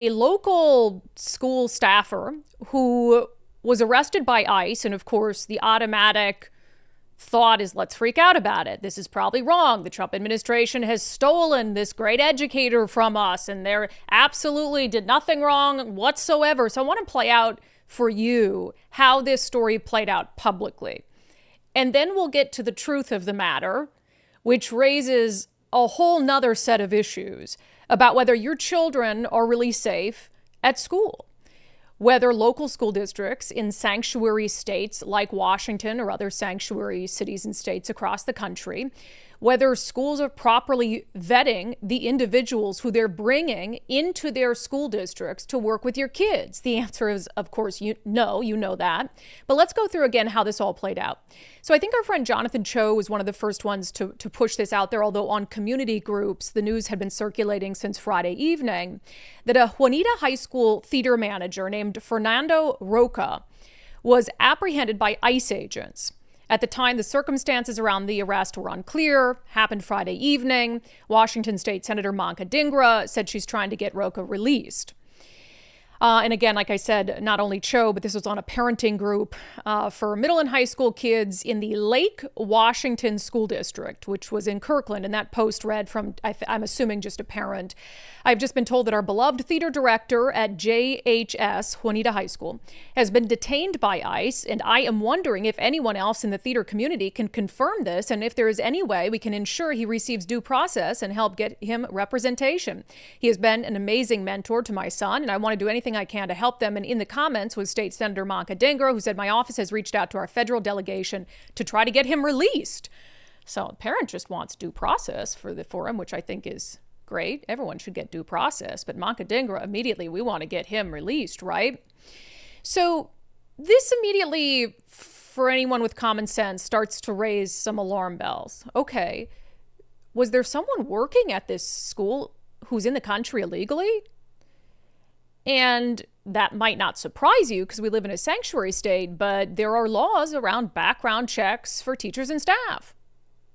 A local school staffer who was arrested by ICE, and of course, the automatic thought is let's freak out about it. This is probably wrong. The Trump administration has stolen this great educator from us, and they absolutely did nothing wrong whatsoever. So I want to play out for you how this story played out publicly. And then we'll get to the truth of the matter, which raises a whole nother set of issues about whether your children are really safe at school, whether local school districts in sanctuary states like Washington or other sanctuary cities and states across the country, whether schools are properly vetting the individuals who they're bringing into their school districts to work with your kids. The answer is, of course, you know that. But let's go through again how this all played out. So I think our friend Jonathan Cho was one of the first ones to push this out there, although on community groups, the news had been circulating since Friday evening that a Juanita High School theater manager named Fernando Roca was apprehended by ICE agents. At the time, the circumstances around the arrest were unclear. Happened Friday evening. Washington State Senator Manka Dhingra said she's trying to get Roca released. And again, like I said, not only Cho, but this was on a parenting group for middle and high school kids in the Lake Washington School District, which was in Kirkland. And that post read from, I'm assuming, just a parent. I've just been told that our beloved theater director at JHS, Juanita High School, has been detained by ICE. And I am wondering if anyone else in the theater community can confirm this and if there is any way we can ensure he receives due process and help get him representation. He has been an amazing mentor to my son, and I want to do anything I can to help them. And in the comments was State Senator Manka Dhingra, who said, my office has reached out to our federal delegation to try to get him released. So a parent just wants due process for him, which I think is great. Everyone should get due process. But Manka Dhingra, immediately, we want to get him released, right? So this immediately, for anyone with common sense, starts to raise some alarm bells. Okay, was there someone working at this school who's in the country illegally? And that might not surprise you because we live in a sanctuary state, but there are laws around background checks for teachers and staff.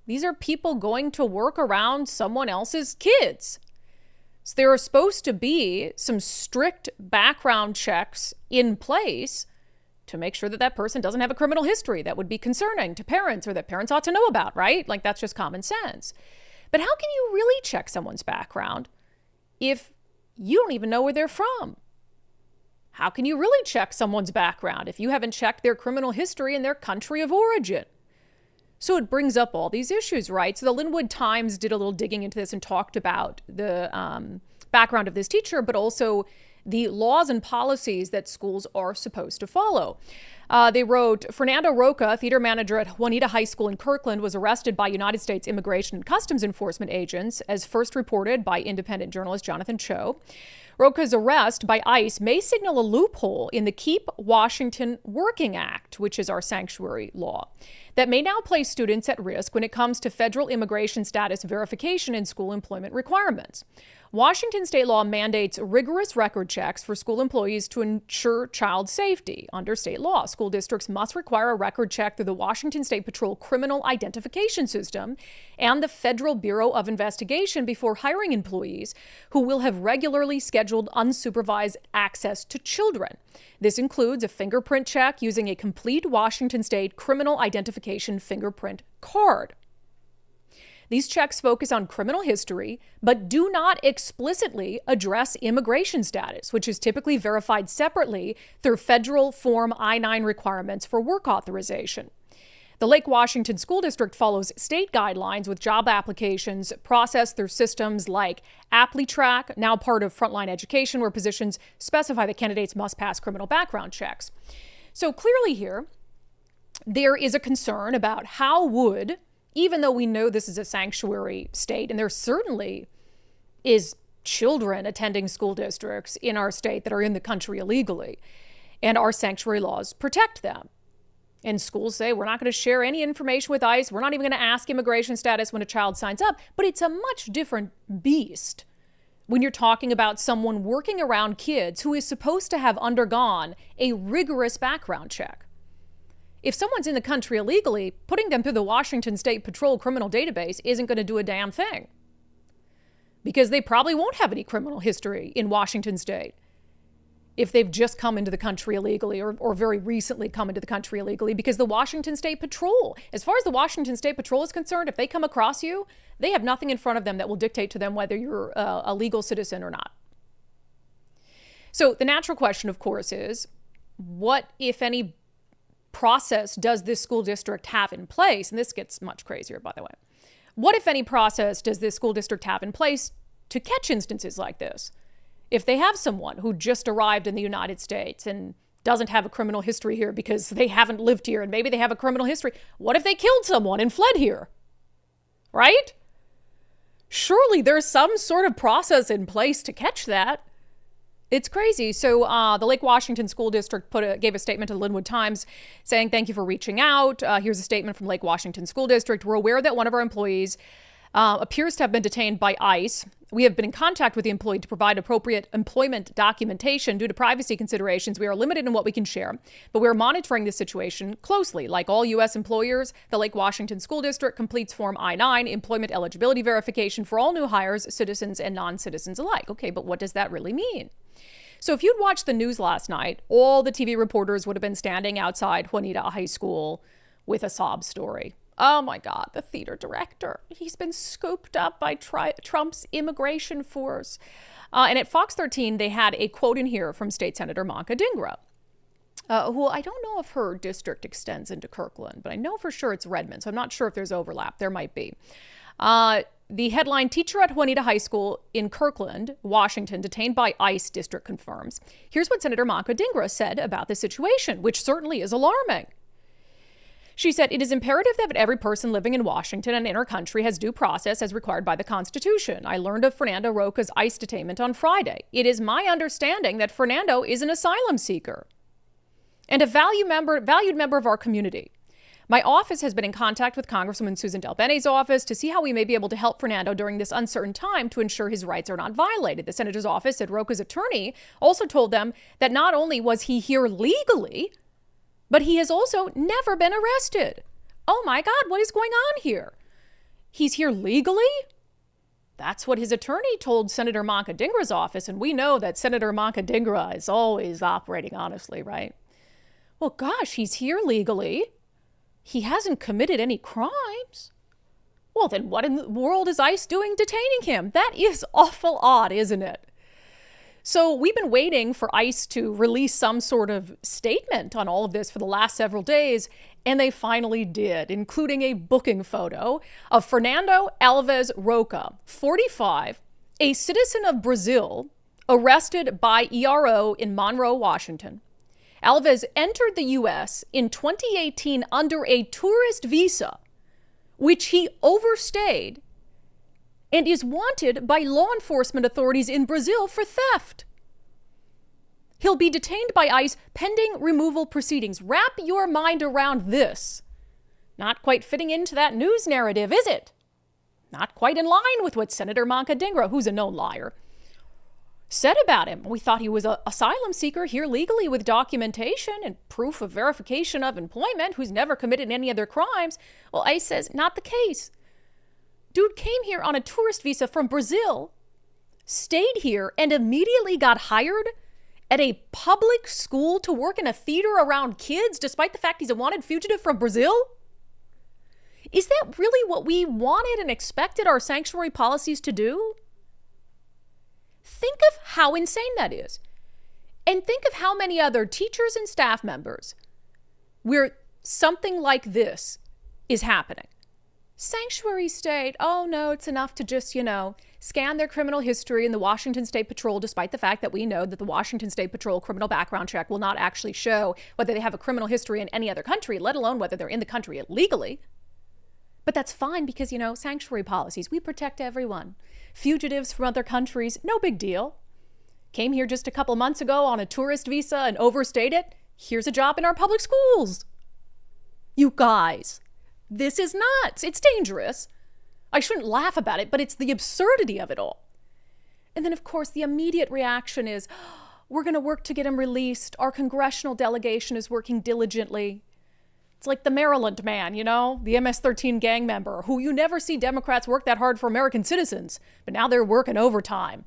These are people going to work around someone else's kids. So there are supposed to be some strict background checks in place to make sure that that person doesn't have a criminal history that would be concerning to parents or that parents ought to know about, right? Like, that's just common sense. But how can you really check someone's background if you don't even know where they're from? How can you really check someone's background if you haven't checked their criminal history and their country of origin? So it brings up all these issues, right? So the Linwood Times did a little digging into this and talked about the background of this teacher, but also the laws and policies that schools are supposed to follow. They wrote, Fernando Roca, theater manager at Juanita High School in Kirkland, was arrested by United States Immigration and Customs Enforcement agents, as first reported by independent journalist Jonathan Cho. Roca's arrest by ICE may signal a loophole in the Keep Washington Working Act, which is our sanctuary law, that may now place students at risk when it comes to federal immigration status verification and school employment requirements. Washington state law mandates rigorous record checks for school employees to ensure child safety. Under state law, school districts must require a record check through the Washington State Patrol Criminal Identification System and the Federal Bureau of Investigation before hiring employees who will have regularly scheduled unsupervised access to children. This includes a fingerprint check using a complete Washington State criminal identification fingerprint card. These checks focus on criminal history, but do not explicitly address immigration status, which is typically verified separately through federal Form I-9 requirements for work authorization. The Lake Washington School District follows state guidelines with job applications processed through systems like ApplyTrack, now part of Frontline Education, where positions specify that candidates must pass criminal background checks. So clearly here, there is a concern about how would, even though we know this is a sanctuary state, and there certainly is children attending school districts in our state that are in the country illegally, and our sanctuary laws protect them. And schools say, we're not going to share any information with ICE. We're not even going to ask immigration status when a child signs up. But it's a much different beast when you're talking about someone working around kids who is supposed to have undergone a rigorous background check. If someone's in the country illegally, putting them through the Washington State Patrol criminal database isn't going to do a damn thing. because they probably won't have any criminal history in Washington state if they've just come into the country illegally or very recently come into the country illegally, because the Washington State Patrol, as far as the Washington State Patrol is concerned, if they come across you, they have nothing in front of them that will dictate to them whether you're a legal citizen or not. So the natural question, of course, is what, if any, process does this school district have in place? And this gets much crazier, by the way. What, if any, process does this school district have in place to catch instances like this? If they have someone who just arrived in the United States and doesn't have a criminal history here because they haven't lived here and maybe they have a criminal history, what if they killed someone and fled here? Right? Surely there's some sort of process in place to catch that. It's crazy. So the Lake Washington School District gave a statement to the Linwood Times saying, "Thank you for reaching out. Here's a statement from Lake Washington School District. We're aware that one of our employees appears to have been detained by ICE. We have been in contact with the employee to provide appropriate employment documentation. Due to privacy considerations, we are limited in what we can share, but we're monitoring this situation closely. Like all U.S. employers, the Lake Washington School District completes Form I-9, employment eligibility verification for all new hires, citizens and non-citizens alike." Okay, but what does that really mean? So if you'd watched the news last night, all the TV reporters would have been standing outside Juanita High School with a sob story. Oh my God, the theater director. He's been scooped up by Trump's immigration force. And at Fox 13, they had a quote in here from State Senator Manka Dhingra, who I don't know if her district extends into Kirkland, but I know for sure it's Redmond, so I'm not sure if there's overlap. There might be. The headline, "Teacher at Juanita High School in Kirkland, Washington, detained by ICE, district confirms." Here's what Senator Manka Dhingra said about the situation, which certainly is alarming. She said, "It is imperative that every person living in Washington and in our country has due process as required by the Constitution. I learned of Fernando Roca's ICE detainment on Friday. It is my understanding that Fernando is an asylum seeker and a valued member of our community. My office has been in contact with Congresswoman Susan DelBene's office to see how we may be able to help Fernando during this uncertain time to ensure his rights are not violated." The senator's office said Roca's attorney also told them that not only was he here legally, but he has also never been arrested. Oh my God, what is going on here? He's here legally? That's what his attorney told Senator Manka Dhingra's office, and we know that Senator Manka Dhingra is always operating honestly, right? Well, gosh, he's here legally. He hasn't committed any crimes. Well, then what in the world is ICE doing detaining him? That is awful odd, isn't it? So we've been waiting for ICE to release some sort of statement on all of this for the last several days, and they finally did, including a booking photo of Fernando Alves Roca, 45, a citizen of Brazil, arrested by ERO in Monroe, Washington. Alves entered the U.S. in 2018 under a tourist visa, which he overstayed, and is wanted by law enforcement authorities in Brazil for theft. He'll be detained by ICE pending removal proceedings. Wrap your mind around this. Not quite fitting into that news narrative, is it? Not quite in line with what Senator Manka Dhingra, who's a known liar, said about him. We thought he was an asylum seeker here legally with documentation and proof of verification of employment, who's never committed any other crimes. Well, ICE says not the case. Dude came here on a tourist visa from Brazil, stayed here, and immediately got hired at a public school to work in a theater around kids, despite the fact he's a wanted fugitive from Brazil? Is that really what we wanted and expected our sanctuary policies to do? Think of how insane that is. And think of how many other teachers and staff members where something like this is happening. Sanctuary state, oh no, it's enough to just, scan their criminal history in the Washington State Patrol, despite the fact that we know that the Washington State Patrol criminal background check will not actually show whether they have a criminal history in any other country, let alone whether they're in the country illegally. But that's fine because, sanctuary policies, we protect everyone. Fugitives from other countries, no big deal. Came here just a couple months ago on a tourist visa and overstayed it. Here's a job in our public schools. You guys, this is nuts. It's dangerous. I shouldn't laugh about it, but it's the absurdity of it all. And then, of course, the immediate reaction is, we're going to work to get him released. Our congressional delegation is working diligently. It's like the Maryland man, the MS-13 gang member who you never see Democrats work that hard for American citizens, but now they're working overtime.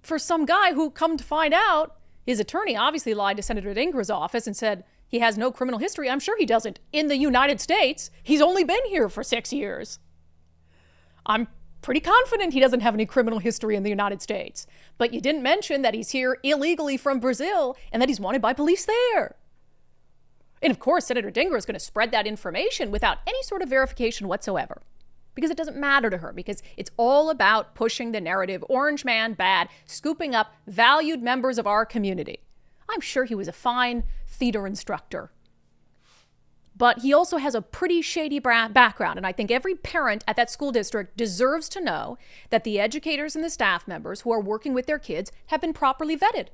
For some guy who, come to find out, his attorney obviously lied to Senator Dinger's office and said he has no criminal history. I'm sure he doesn't. In the United States, he's only been here for 6 years. I'm pretty confident he doesn't have any criminal history in the United States. But you didn't mention that he's here illegally from Brazil and that he's wanted by police there. And of course, Senator Dinger is going to spread that information without any sort of verification whatsoever, because it doesn't matter to her, because it's all about pushing the narrative, orange man bad, scooping up valued members of our community. I'm sure he was a fine theater instructor, but he also has a pretty shady background. And I think every parent at that school district deserves to know that the educators and the staff members who are working with their kids have been properly vetted.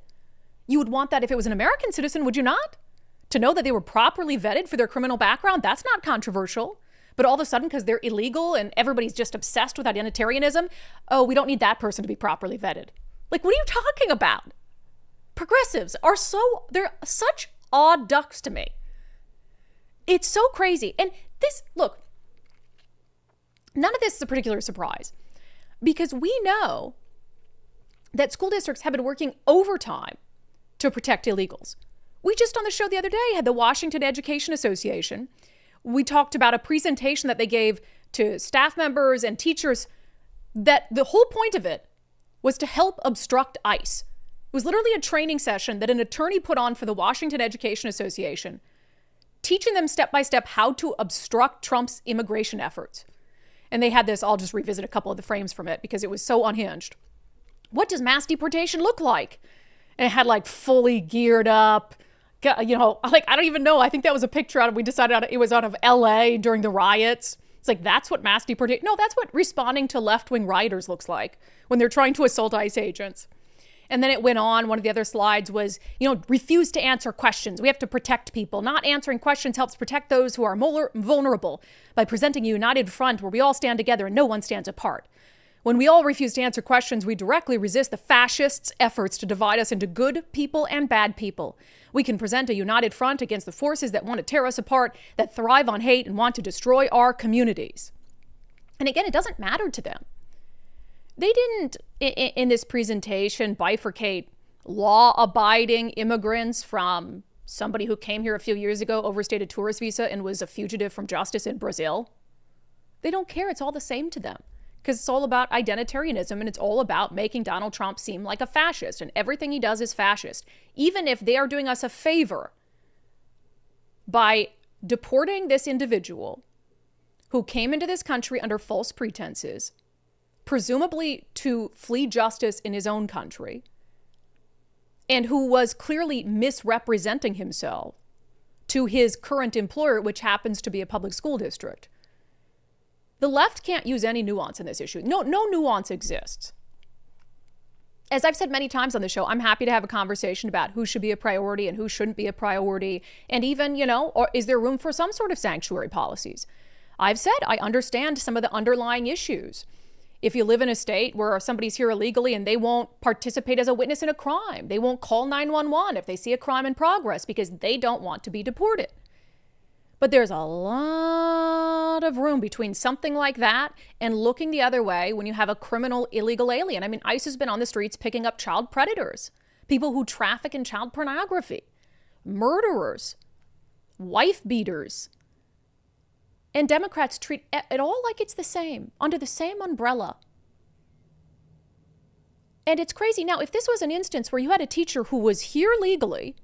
You would want that if it was an American citizen, would you not? To know that they were properly vetted for their criminal background, that's not controversial. But all of a sudden, because they're illegal and everybody's just obsessed with identitarianism, oh, we don't need that person to be properly vetted. Like, what are you talking about? Progressives are they're such odd ducks to me. It's so crazy. And look, none of this is a particular surprise, because we know that school districts have been working overtime to protect illegals. We just on the show the other day had the Washington Education Association. We talked about a presentation that they gave to staff members and teachers that the whole point of it was to help obstruct ICE. It was literally a training session that an attorney put on for the Washington Education Association, teaching them step by step how to obstruct Trump's immigration efforts. And they had this, I'll just revisit a couple of the frames from it because it was so unhinged. What does mass deportation look like? And it had like fully geared up, I don't even know. I think that was a picture we decided it was out of LA during the riots. It's like, that's what mass deportation, no, that's what responding to left-wing rioters looks like when they're trying to assault ICE agents. And then it went on. One of the other slides was, refuse to answer questions. We have to protect people. Not answering questions helps protect those who are vulnerable by presenting a united front where we all stand together and no one stands apart. When we all refuse to answer questions, we directly resist the fascists' efforts to divide us into good people and bad people. We can present a united front against the forces that want to tear us apart, that thrive on hate and want to destroy our communities. And again, it doesn't matter to them. They didn't, in this presentation, bifurcate law-abiding immigrants from somebody who came here a few years ago, overstayed a tourist visa, and was a fugitive from justice in Brazil. They don't care. It's all the same to them, because it's all about identitarianism, and it's all about making Donald Trump seem like a fascist, and everything he does is fascist. Even if they are doing us a favor by deporting this individual who came into this country under false pretenses, presumably to flee justice in his own country, and who was clearly misrepresenting himself to his current employer, which happens to be a public school district. The left can't use any nuance in this issue. No nuance exists. As I've said many times on the show, I'm happy to have a conversation about who should be a priority and who shouldn't be a priority. And even, or is there room for some sort of sanctuary policies? I've said I understand some of the underlying issues. If you live in a state where somebody's here illegally and they won't participate as a witness in a crime, they won't call 911 if they see a crime in progress because they don't want to be deported. But there's a lot of room between something like that and looking the other way when you have a criminal illegal alien. I mean, ICE has been on the streets picking up child predators, people who traffic in child pornography, murderers, wife beaters. And Democrats treat it all like it's the same, under the same umbrella. And it's crazy. Now, if this was an instance where you had a teacher who was here legally,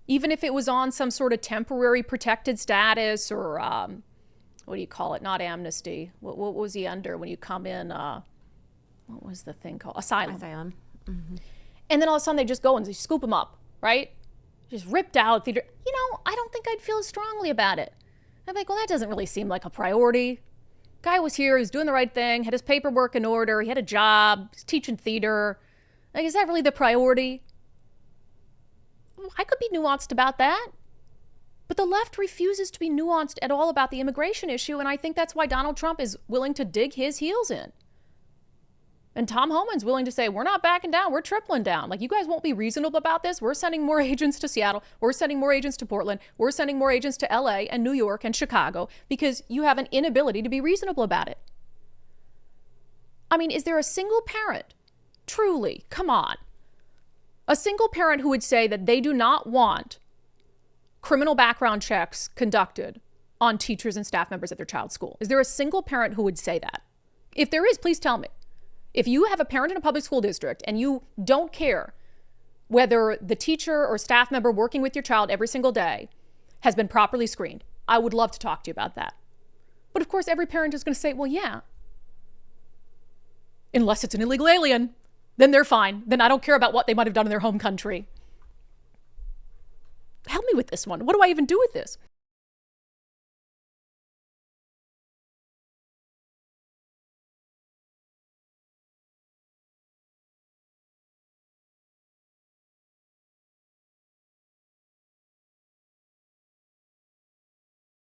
even if it was on some sort of temporary protected status or, what do you call it? Not amnesty. What was he under when you come in? What was the thing called? Asylum. Mm-hmm. And then all of a sudden they just go and they scoop him up, right? Just ripped out. I don't think I'd feel as strongly about it. I'm like, well, that doesn't really seem like a priority. Guy was here, he was doing the right thing, had his paperwork in order, he had a job, he's teaching theater. Like, is that really the priority? I could be nuanced about that. But the left refuses to be nuanced at all about the immigration issue, and I think that's why Donald Trump is willing to dig his heels in. And Tom Homan's willing to say, we're not backing down, we're tripling down. Like, you guys won't be reasonable about this. We're sending more agents to Seattle. We're sending more agents to Portland. We're sending more agents to LA and New York and Chicago because you have an inability to be reasonable about it. I mean, is there a single parent, truly, come on, a single parent who would say that they do not want criminal background checks conducted on teachers and staff members at their child's school? Is there a single parent who would say that? If there is, please tell me. If you have a parent in a public school district and you don't care whether the teacher or staff member working with your child every single day has been properly screened, I would love to talk to you about that. But of course, every parent is going to say, well, yeah, unless it's an illegal alien, then they're fine. Then I don't care about what they might have done in their home country. Help me with this one. What do I even do with this?